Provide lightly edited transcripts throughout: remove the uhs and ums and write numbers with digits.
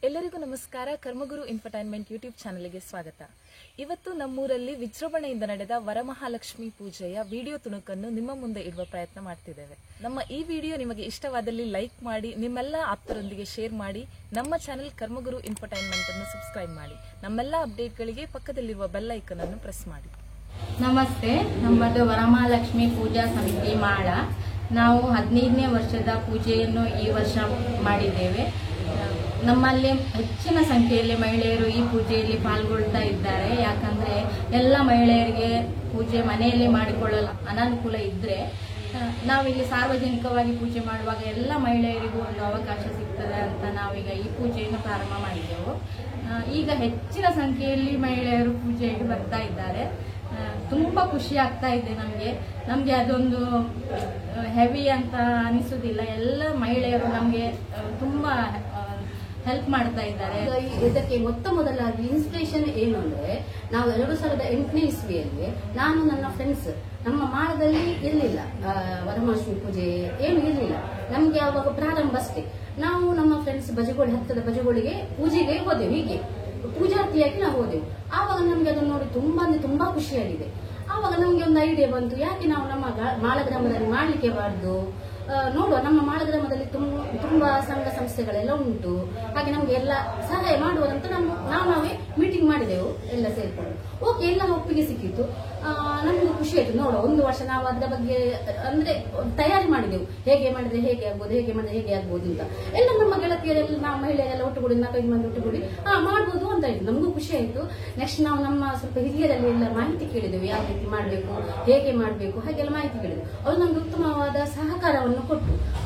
ಎಲ್ಲರಿಗೂ ನಮಸ್ಕಾರ. ಕರ್ಮಗುರು infotainment YouTube ಚಾನೆಲ್ಗೆ ಸ್ವಾಗತ. ಇವತ್ತು ನಮ್ಮೂರಲ್ಲಿ ವಿಜೃಂಭಣೆಯಿಂದ ನಡೆದ ವರಮಹಾಲಕ್ಷ್ಮಿ ಪೂಜೆಯ ವಿಡಿಯೋ ತುಣುಕನ್ನು ನಿಮ್ಮ ಮುಂದೆ ಇಡುವ ಪ್ರಯತ್ನ ಮಾಡ್ತಿದ್ದೇವೆ. ನಮ್ಮ ಈ ವಿಡಿಯೋ ನಿಮಗೆ ಇಷ್ಟವಾದಲ್ಲಿ ಲೈಕ್ ಮಾಡಿ, ನಿಮ್ಮೆಲ್ಲ ಆಪ್ತರೊಂದಿಗೆ ಶೇರ್ ಮಾಡಿ, ನಮ್ಮ ಚಾನೆಲ್ ಕರ್ಮಗುರು ಇನ್ಫರ್ಟೈನ್ಮೆಂಟ್ ಅನ್ನು ಸಬ್ಸ್ಕ್ರೈಬ್ ಮಾಡಿ. ನಮ್ಮೆಲ್ಲ ಅಪ್ಡೇಟ್ಗಳಿಗೆ ಪಕ್ಕದಲ್ಲಿರುವ ಬೆಲ್ ಐಕನ್ ಅನ್ನು ಪ್ರೆಸ್ ಮಾಡಿ. ನಮಸ್ತೆ. ನಮ್ಮದು ವರಮಹಾಲಕ್ಷ್ಮಿ ಪೂಜಾ ಸಮಿತಿ ಮಾಳ. ನಾವು 15ನೇ ವರ್ಷದ ಪೂಜೆಯನ್ನು ಈ ವರ್ಷ ಮಾಡಿದ್ದೇವೆ. ನಮ್ಮಲ್ಲಿ ಹೆಚ್ಚಿನ ಸಂಖ್ಯೆಯಲ್ಲಿ ಮಹಿಳೆಯರು ಈ ಪೂಜೆಯಲ್ಲಿ ಪಾಲ್ಗೊಳ್ತಾ ಇದ್ದಾರೆ. ಯಾಕಂದ್ರೆ ಎಲ್ಲ ಮಹಿಳೆಯರಿಗೆ ಪೂಜೆ ಮನೆಯಲ್ಲಿ ಮಾಡಿಕೊಳ್ಳಲು ಅನಾನುಕೂಲ ಇದ್ರೆ ನಾವಿಲ್ಲಿ ಸಾರ್ವಜನಿಕವಾಗಿ ಪೂಜೆ ಮಾಡುವಾಗ ಎಲ್ಲ ಮಹಿಳೆಯರಿಗೂ ಒಂದು ಅವಕಾಶ ಸಿಗ್ತದೆ ಅಂತ ನಾವೀಗ ಈ ಪೂಜೆಯನ್ನು ಪ್ರಾರಂಭ ಮಾಡಿದೆವು. ಈಗ ಹೆಚ್ಚಿನ ಸಂಖ್ಯೆಯಲ್ಲಿ ಮಹಿಳೆಯರು ಪೂಜೆಗೆ ಬರ್ತಾ ಇದ್ದಾರೆ. ತುಂಬಾ ಖುಷಿ ಆಗ್ತಾ ಇದೆ ನಮ್ಗೆ ಅದೊಂದು ಹೆವಿ ಅಂತ ಅನಿಸುವುದಿಲ್ಲ. ಎಲ್ಲ ಮಹಿಳೆಯರು ನಮ್ಗೆ ತುಂಬಾ ಹೆಲ್ಪ್ ಮಾಡ್ತಾ ಇದ್ದಾರೆ. ಇದಕ್ಕೆ ಮೊದಲಾಗಿ ಇನ್ಸ್ಪಿರೇಷನ್ ಏನು ಅಂದ್ರೆ, ನಾವು 2008ನೇ ಇಸ್ವಿಯಲ್ಲಿ ನಾನು ನನ್ನ ಫ್ರೆಂಡ್ಸ್ ನಮ್ಮ ಮಾಳದಲ್ಲಿ ಇರಲಿಲ್ಲ, ವರಮಹಾಲಕ್ಷ್ಮಿ ಪೂಜೆ ಏನು ಇರಲಿಲ್ಲ ನಮ್ಗೆ. ಆವಾಗ ಪ್ರಾರಂಭ ಅಷ್ಟೇ. ನಾವು ನಮ್ಮ ಫ್ರೆಂಡ್ಸ್ ಬಜಗೋಳಿ ಹತ್ತದ ಬಜಗೋಳಿಗೆ ಪೂಜೆಗೆ ಹೋದೆವು. ಹೀಗೆ ಪೂಜಾರ್ತಿಯಾಗಿ ನಾವು ಹೋದೆವು. ಆವಾಗ ನಮ್ಗೆ ಅದನ್ನು ನೋಡಿ ತುಂಬಾ ಖುಷಿಯಾಗಿದೆ. ಆವಾಗ ನಮ್ಗೆ ಒಂದು ಐಡಿಯಾ ಬಂತು, ಯಾಕೆ ನಾವು ನಮ್ಮ ಮಾಳ ಗ್ರಾಮದಲ್ಲಿ ಮಾಡ್ಲಿಕ್ಕೆ ಬಾರ್ದು, ನೋಡುವ ನಮ್ಮ ಮಾಳ ಗ್ರಾಮದಲ್ಲಿ ತುಂಬಾ ಸಂಘ ಸಂಸ್ಥೆಗಳೆಲ್ಲ ಉಂಟು, ಹಾಗೆ ನಮ್ಗೆ ಎಲ್ಲ ಸಹಾಯ ಮಾಡುವಂತ ನಾವೇ ಮೀಟಿಂಗ್ ಮಾಡಿದೆವು ಎಲ್ಲ ಸೇರ್ಕೊಂಡು. ಓಕೆ, ಎಲ್ಲ ಒಪ್ಪಿಗೆ ಸಿಕ್ಕಿತ್ತು. ನಮ್ಗೆ ಖುಷಿ ಆಯ್ತು. ನೋಡುವ, ಒಂದು ವರ್ಷ ನಾವು ಅದರ ಬಗ್ಗೆ ಅಂದ್ರೆ ತಯಾರಿ ಮಾಡಿದೆವು, ಹೇಗೆ ಮಾಡಿದ್ರೆ ಹೇಗೆ ಆಗ್ಬೋದು, ಹೇಗೆ ಮಾಡಿದ್ರೆ ಹೇಗೆ ಆಗ್ಬೋದು ಅಂತ. ಎಲ್ಲ ನಮ್ಮ ಗೆಳತಿಯರೆಲ್ಲ ನಾವು ಮಹಿಳೆಯರೆಲ್ಲ ಒಟ್ಟುಗೂಡಿ 4-5 ಮಂದಿ ಒಟ್ಟುಗೂಡಿ ಮಾಡ್ಬೋದು ಅಂತ ಆಯ್ತು. ನಮಗೂ ಖುಷಿ ಆಯ್ತು. ನೆಕ್ಸ್ಟ್ ನಾವು ನಮ್ಮ ಸ್ವಲ್ಪ ಹಿರಿಯರಲ್ಲಿ ಎಲ್ಲ ಮಾಹಿತಿ ಕೇಳಿದೆವು, ಯಾವ ರೀತಿ ಮಾಡಬೇಕು, ಹೇಗೆ ಮಾಡಬೇಕು, ಹಾಗೆಲ್ಲ ಮಾಹಿತಿ ಕೇಳಿದೆವು. ಅವರು ನಮ್ಗೆ ಉತ್ತಮವಾದ ಸಹಕಾರವನ್ನು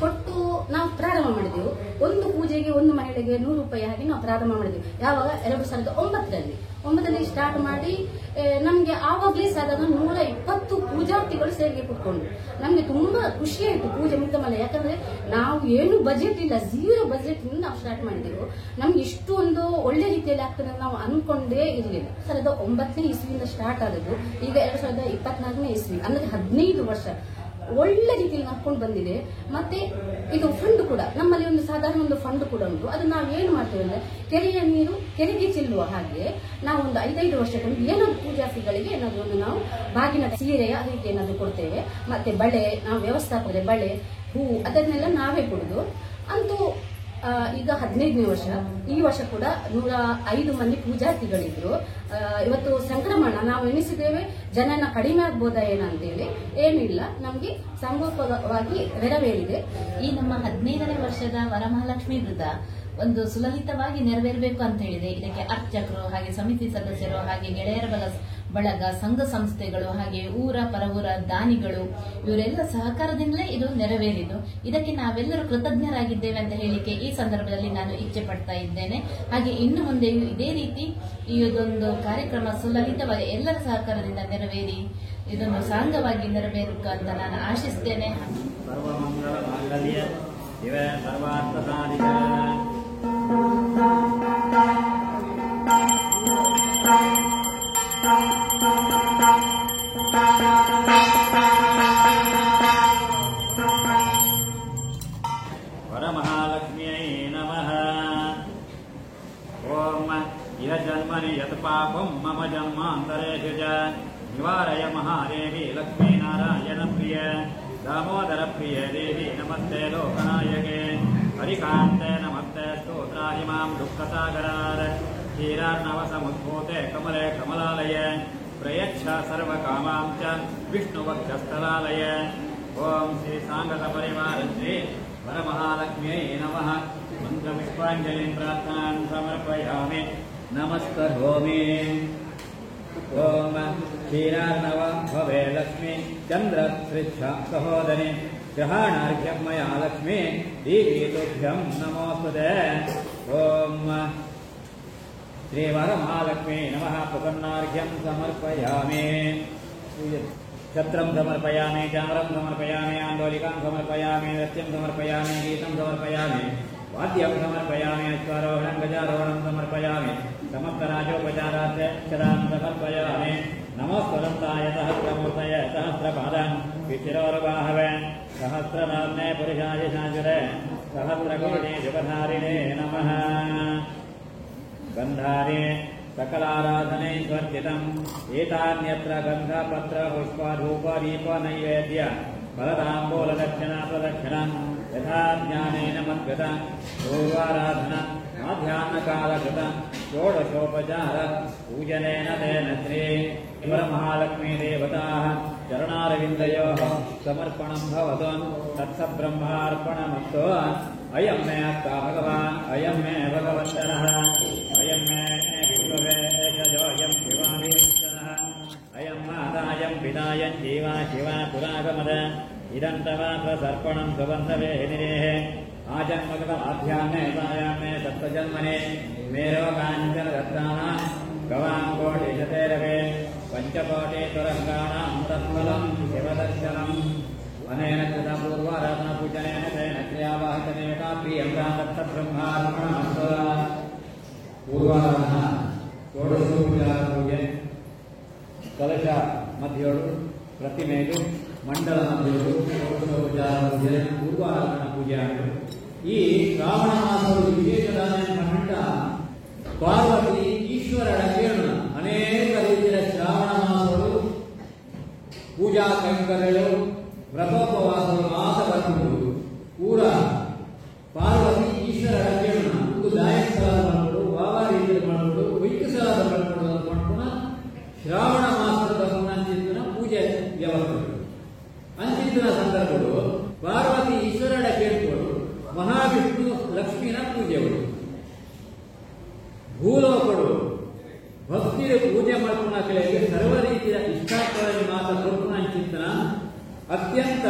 ಕೊಟ್ಟು ನಾವು ಪ್ರಾರಂಭ ಮಾಡಿದೆವು. ಒಂದು ಪೂಜೆಗೆ ಒಂದು ಮಹಿಳೆಗೆ 100 ರೂಪಾಯಿ ಹಾಗೆ ನಾವು ಪ್ರಾರಂಭ ಮಾಡಿದೆವು. ಯಾವಾಗ 2009ರಲ್ಲಿ ಸ್ಟಾರ್ಟ್ ಮಾಡಿ ನಮ್ಗೆ ಆವಾಗಲೇ ಸಾಧಾರಣ 120 ಪೂಜಾರ್ಥಿಗಳು ಸೇರಿಗೆ ಕೂತ್ಕೊಂಡು ನಮ್ಗೆ ತುಂಬಾ ಖುಷಿ ಆಯ್ತು ಪೂಜೆ ಮುಗಿದ ಮೇಲೆ. ಯಾಕಂದ್ರೆ ನಾವು ಏನು ಬಜೆಟ್ ಇಲ್ಲ, 0 ಬಜೆಟ್ ನಿಂದ ನಾವು ಸ್ಟಾರ್ಟ್ ಮಾಡಿದೆವು. ನಮ್ಗೆ ಇಷ್ಟು ಒಂದು ಒಳ್ಳೆ ರೀತಿಯಲ್ಲಿ ಆಗ್ತದೆ ನಾವು ಅನ್ಕೊಂಡೇ ಇರಲಿಲ್ಲ. 2009ನೇ ಇಸ್ವಿಯಿಂದ ಸ್ಟಾರ್ಟ್ ಆದದ್ದು, ಈಗ 2024ನೇ ಇಸ್ವಿ, ಅಂದ್ರೆ 15 ವರ್ಷ ಒಳ್ಳೆ ರೀತಿಯಲ್ಲಿ ನಡ್ಕೊಂಡು ಬಂದಿದೆ. ಮತ್ತೆ ಇದು ಫಂಡ್ ಕೂಡ ನಮ್ಮಲ್ಲಿ ಒಂದು ಸಾಧಾರಣ ಒಂದು ಫಂಡ್ ಕೂಡ ಉಂಟು. ಅದು ನಾವು ಏನು ಮಾಡ್ತೇವೆ ಅಂದ್ರೆ, ಕೆರೆಯ ನೀರು ಕೆರೆಗೆ ಚೆಲ್ಲುವ ಹಾಗೆ ನಾವು ಒಂದು 5 ವರ್ಷಕ್ಕೊಂದು ಏನಾದ್ರು ಪೂಜಾರ್ಥಿಗಳಿಗೆ ಏನಾದ್ರು ಒಂದು ನಾವು ಬಾಗಿನ ಸೀರೆಯ ರೀತಿ ಏನಾದ್ರು ಕೊಡ್ತೇವೆ. ಮತ್ತೆ ಬಳೆ, ನಾವು ವ್ಯವಸ್ಥಾಪಕರೇ ಬಳೆ, ಹೂ ಅದನ್ನೆಲ್ಲ ನಾವೇ ಕೊಡುದು. ಅಂತೂ ಈಗ 15ನೇ ವರ್ಷ. ಈ ವರ್ಷ ಕೂಡ 105 ಮಂದಿ ಪೂಜಾರ್ಥಿಗಳಿದ್ರು. ಇವತ್ತು ಸಂಕ್ರಮಣ ನಾವು ಎಣಿಸಿದ್ದೇವೆ, ಜನನ ಕಡಿಮೆ ಆಗ್ಬೋದಾ ಏನಂತೇಳಿ. ಏನಿಲ್ಲ, ನಮ್ಗೆ ಸಂಗೋಪವಾಗಿ ನೆರವೇರಿದೆ. ಈ ನಮ್ಮ 15ನೇ ವರ್ಷದ ವರಮಹಾಲಕ್ಷ್ಮಿ ವ್ರತ ಒಂದು ಸುಲಲಿತವಾಗಿ ನೆರವೇರಬೇಕು ಅಂತ ಹೇಳಿದೆ. ಇದಕ್ಕೆ ಅರ್ಚಕರು, ಹಾಗೆ ಸಮಿತಿ ಸದಸ್ಯರು, ಹಾಗೆ ಗೆಳೆಯರ ಬಳಗ, ಸಂಘ ಸಂಸ್ಥೆಗಳು, ಹಾಗೆ ಊರ ಪರವೂರ ದಾನಿಗಳು, ಇವರೆಲ್ಲ ಸಹಕಾರದಿಂದಲೇ ಇದು ನೆರವೇರಿದ್ದು. ಇದಕ್ಕೆ ನಾವೆಲ್ಲರೂ ಕೃತಜ್ಞರಾಗಿದ್ದೇವೆ ಅಂತ ಹೇಳಿಕೆ ಈ ಸಂದರ್ಭದಲ್ಲಿ ನಾನು ಇಚ್ಛೆ ಪಡ್ತಾ ಇದ್ದೇನೆ. ಹಾಗೆ ಇನ್ನು ಮುಂದೆಯೂ ಇದೇ ರೀತಿ ಇದೊಂದು ಕಾರ್ಯಕ್ರಮ ಸುಲಲಿತವಾಗಿ ಎಲ್ಲರ ಸಹಕಾರದಿಂದ ನೆರವೇರಿ ಇದೊಂದು ಸಾಂಗವಾಗಿ ನೆರವೇರಬೇಕು ಅಂತ ನಾನು ಆಶಿಸ್ತೇನೆ. ವರಮಹಾಲಕ್ಷ್ಮ್ಯೈ ನಮಃ. ಓಂ ಇಹ ಜನ್ಮನಿ ಯತ್ ಪಾಪಂ ಮಮ ಜನ್ಮಾಂತರೇಷು ಚ ನಿವಾರಯ ಮಹಾದೇವಿ ಲಕ್ಷ್ಮೀನಾರಾಯಣ ಪ್ರಿಯ ದಾಮೋದರ ಪ್ರಿಯ ದೇವಿ ನಮಸ್ತೆ ಲೋಕನಾಯಕೆ ಹರಿಕಾಂತೆ ನಮಸ್ತೆ ಸ್ತೋತ್ರಾಹಿಮಾಂ ದುಃಖಸಾಗರಾರ್ ಕ್ಷೀರಾರ್ಣವ ಸಮುದ್ಭೂತೆ ಕಮಲೆ ಕಮಲಾಲಯ ಪ್ರಯಚ್ಛ ಸರ್ವಕಾಮಾಂ ಚ ವಿಷ್ಣುವಕ್ಷಸ್ಥಲಾಲಯ. ಓಂ ಶ್ರೀ ಸಾಂಗತ ಪರಿವಾರ ಶ್ರೀ ವರಮಹಾಲಕ್ಷ್ಮ್ಯೈ ನಮಃ. ಮಂತ್ರ ವಿಶ್ವಾಂಜಲಿ ಪ್ರಾರ್ಥನಾನ್ ಸಮರ್ಪಯಾಮಿ. ನಮಸ್ಕರೋಮಿ. ಓಂ ಕ್ಷೀರಾರ್ಣವ ಭವೆ ಲಕ್ಷ್ಮೀ ಚಂದ್ರ ಶ್ರೀಕ್ಷ ಸಹೋದರಿ ಗ್ರಹಣಾರ್ಘ್ಯಂ ಮಯಾ ಲಕ್ಷ್ಮೀ ದೀಪೀತುಭ್ಯಂ ನಮೋಸ್ತುತೆ. ಓಂ ಶ್ರೀ ವರಮಹಾಲಕ್ಷ್ಮೀ ನಮಃ. ಪ್ರಸನ್ನಾರ್ಘ್ಯಂ ಸಮರ್ಪಯಾಮಿ. ಛತ್ರಂ ಸಮರ್ಪಯಾಮಿ, ಚಾಮರಂ ಸಮರ್ಪಯಾಮಿ, ಆಂದೋಲಿಕಾಂ ಸಮರ್ಪಯಾಮಿ, ನೃತ್ಯಂ ಸಮರ್ಪಯಾಮಿ, ಗೀತಂ ಸಮರ್ಪಯಾಮಿ, ವಾದ್ಯಂ ಸಮರ್ಪಯಾಮಿ, ಅಶ್ವಾರೋಹಣಂ ಗಜಾರೋಹಣಂ ಸಮರ್ಪಯಾಮಿ, ಸಮಸ್ತ ರಾಜೋಪಚಾರಾರ್ಥಂ ಸಮರ್ಪಯಾಮಿ. ನಮೋಸ್ತುರಂತಾಯ ಸಹಸ್ರಮೂರ್ತಯ ಸಹಸ್ರಪಾದಂ ವಿಚಿರೋರ್ವಾಹವೆ सहस्रनाम्ने पुरुषाय शाजुरे सहस्रकोटि जुगधारिणे नमः। गन्धादि सकलाराधने स्वर्जितम् एतान्यत्र गन्धपत्र पुष्पधूपदीप नैवेद्य फलताम्बूलदक्षिणा प्रदक्षिणम् यथा ज्ञानेन मद्गता पूर्वाराधना माध्याह्नकालकृत षोडशोपचार पूजनेन तेन श्री वरमहालक्ष्मी देवताः चरणारविन्दयोः समर्पणम् भवतु तत्सब्रह्मार्पणमस्तु अयम् मे अत्ता भगवान् अयम् मे भगवन्तरः अयम् मे विश्ववेशजोऽयम् शिवादिवंशनः अयम् मातायम् पितायम् जीवा शिवा पुरागमद इदम् तव प्रसर्पणम् सुबन्धवे हिनिरेः आजन्मगतमाध्याह्ने सायाम्ने सप्तजन्मने मेरो काञ्चन दत्तानाम् गवाम् कोटिशतेरवे पञ्चकोटितुरङ्गाणाम् तत्फलम् शिवदर्शनम् अनेन कृता पूर्वाराधनापूजनेन तेन क्रियावाहितमेका प्रियङ्गा दत्तब्रह्मार्पणमस्तु पूर्वाराधना षोडशोपचारपूजे कलश मध्योळु प्रतिमेगु ಮಂಡಲ ಮಧ್ಯರು ಷೋಡಶೋಪಚಾರ ಪೂರ್ವಾರಾಧನಾ ಪೂಜೆ ಈ ಶ್ರಾವಣ ಮಾಸದ ವಿಶೇಷವಾದ ಮಂಡ ಪಾರ್ವತಿ ಈಶ್ವರನ ಕೇಳನ ಅನೇಕ ರೀತಿಯ ಶ್ರಾವಣ ಮಾಸಗಳು ಪೂಜಾ ಕೈಂಕರ್ಯಗಳು ವ್ರತೋಪವಾಸಗಳು ಮಾಸ ಬರ್ಕೊಂಡು ಪೂರ ಪಾರ್ವತಿ ಈಶ್ವರನ ಕೇಳನ ಒಂದು ದಾಯಕ ಸಾಲ ಮಾಡ್ಕೊಂಡು ವಾವ ರೀತಿಯಲ್ಲಿ ಮಾಡ್ಕೊಂಡು ವೈದ್ಯ ಸಾಲ ಮಾಡ್ಕೊಂಡು ಮಾಡ್ಕೊಂಡು ಶ್ರಾವಣ ಮಾಸದ ಚಿಂತನ ಪೂಜೆ ವ್ಯವಸ್ಥೆ ಅಂಚಿನ ಸಂದರ್ಭಗಳು ಪಾರ್ವತಿ ಈಶ್ವರನ ಕೇಳ್ಕೊಂಡು ಮಹಾವಿಷ್ಣು ಲಕ್ಷ್ಮಿನ ಪೂಜೆಗಳು ಭೂಲೋಕಗಳು ಭಕ್ತಿಯ ಪೂಜೆ ಮಾಡ್ಕೊಂಡ ಕೆಳಗೆ ಸರ್ವ ರೀತಿಯ ಇಷ್ಟಾರ್ಥಗಳಲ್ಲಿ ಮಾತ್ರ ಕೊಡ್ಕೊಂಡ ಚಿಂತನ ಅತ್ಯಂತ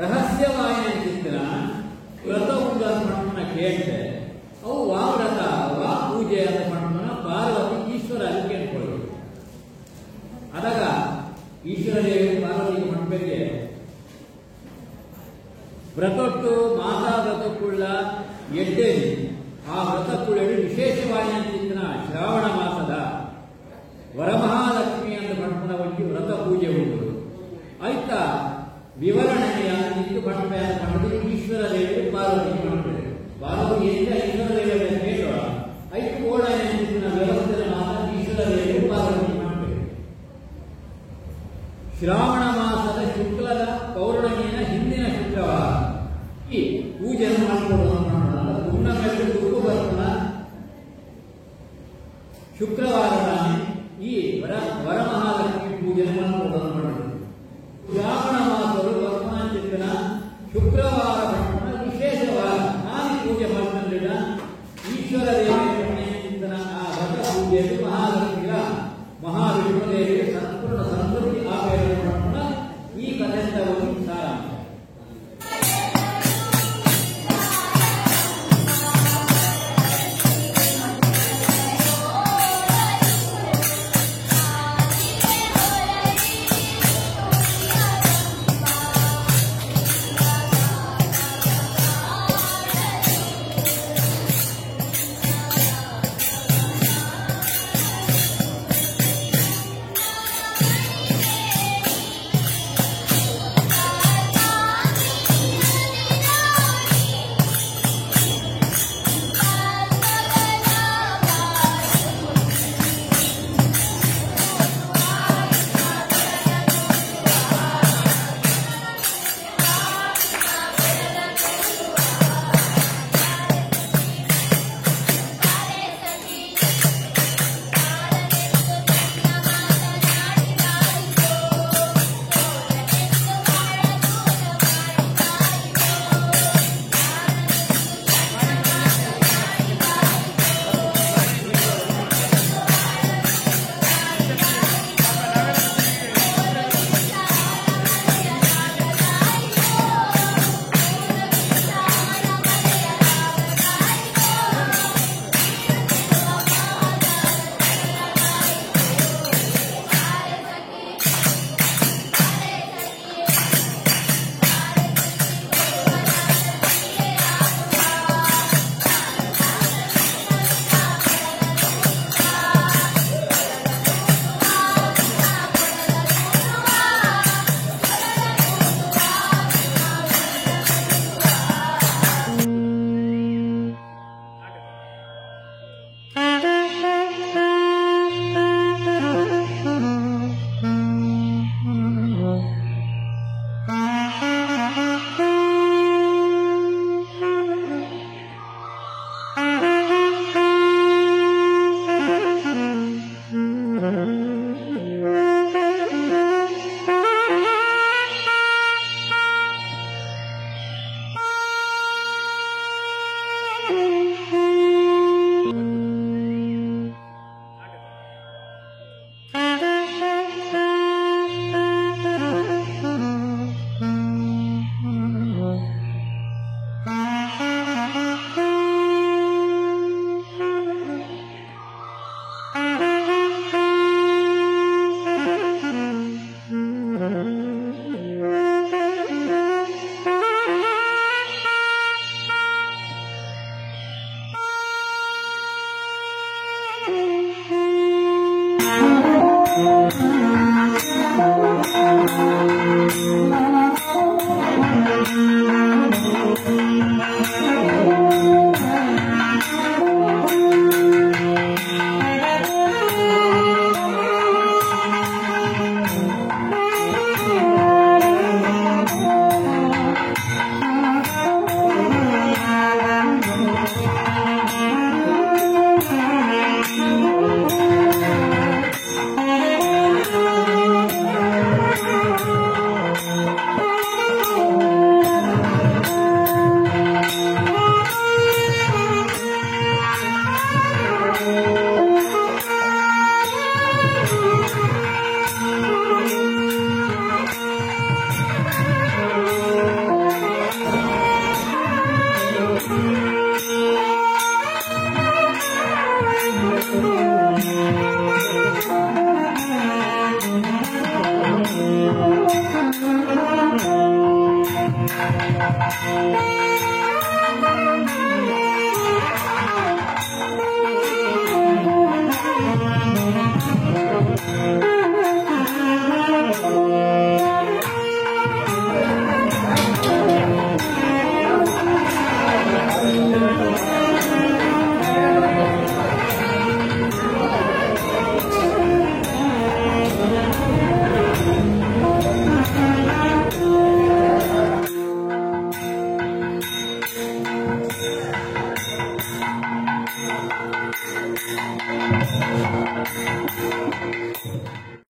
ರಹಸ್ಯವಾಯಿನ ಚಿಂತನ ವ್ರತ ಪೂಜೆ ಮಾಡ್ಕೊಂಡ ಕೇಳ್ತೆ ಅವು ವ್ರತ ಪೂಜೆ ಅಂತ ಮಾಡ್ಕೊಂಡ ಪಾರ್ವತಿ ಈಶ್ವರ ಅಲ್ಲಿ ಕೇಳ್ಕೊಳ್ಳೋದು ಅದಾಗ ಈಶ್ವರ ದೇವಿ ಪಾರ್ವತಿಗೆ ಮಾಡಬೇಕೆ ವ್ರತೊಟ್ಟು ಮಾತಾ ವ್ರತಕ್ಕುಳ್ಳ ಎಡ್ಡೇರಿ ಆ ವ್ರತಕ್ಕುಳ್ಳಿ ವಿಶೇಷವಾದ ಚಿಂತನ ಶ್ರಾವಣ ಮಾಸದ ವರಮಹಾಲಕ್ಷ್ಮಿ ಅಂತ ಮಾಡ್ಕೊಂಡ ಒಂದು ವ್ರತ ಪೂಜೆ ಉಂಟು ಆಯ್ತ ವಿವರಣೆಯ ನಿಂತು ಮಾಡ್ಬೇ ಅಂತ ಮಾಡಿದ್ರೆ ಈಶ್ವರ ದೇವಿ ಪಾರ್ವತಿಗೆ ಮಾಡ್ತಾರೆ ಪಾರ್ವತಿ ಎಂತ ಈಶ್ವರ ದೇವಿಯನ್ನು ಕೇಳೋಣ ಐದು ಓಡಾಯ ಚಿಂತನ ವ್ಯವಸ್ಥೆ ಮಾತ್ರ ಈಶ್ವರ ದೇವಿ ಪಾರ್ವತಿ ಮಾಡಬೇಕು ಶ್ರಾವಣ ಮಾಸದ ಶುಕ್ಲದ ಪೌರ್ಣಮಿಯ ಹಿಂದಿನ ಶುಕ್ರವಾರ ಈ ಪೂಜೆಯನ್ನು ಮಾಡಿಕೊಳ್ಳೋಣ ಹುಣ್ಣಿಮೆ ಗುರು ಬರ್ತಾನ ಶುಕ್ರವಾರ ಈ ವರಮಹಾಲಕ್ಷ್ಮಿ ಪೂಜೆಯನ್ನು ಮಾಡಿಕೊಳ್ಳೋಣ ಶ್ರಾವಣ ಮಾಸರು ವರ್ತಮಾನ ಚಿಂತನ ಶುಕ್ರವಾರ ವಿಶೇಷವಾದ ನಾನು ಪೂಜೆ ಮಾಡಿಕೊಂಡಿಲ್ಲ ಈಶ್ವರ ದೇವರ ಚಿಂತನ ಆ ವ್ರತ ಪೂಜೆಯಲ್ಲಿ ಮಹಾಲಕ್ಷ್ಮಿಯ ಮಹಾವಿಷ್ಣು ದೇವಿಗೆ ಸಂಪೂರ್ಣ ಸಮೃದ್ಧಿ ಆಪೇಕ್ಷೆ ಈ ಕಥೆಯಿಂದ ಒಂದು ಸಾರಾಂಶ Thank you.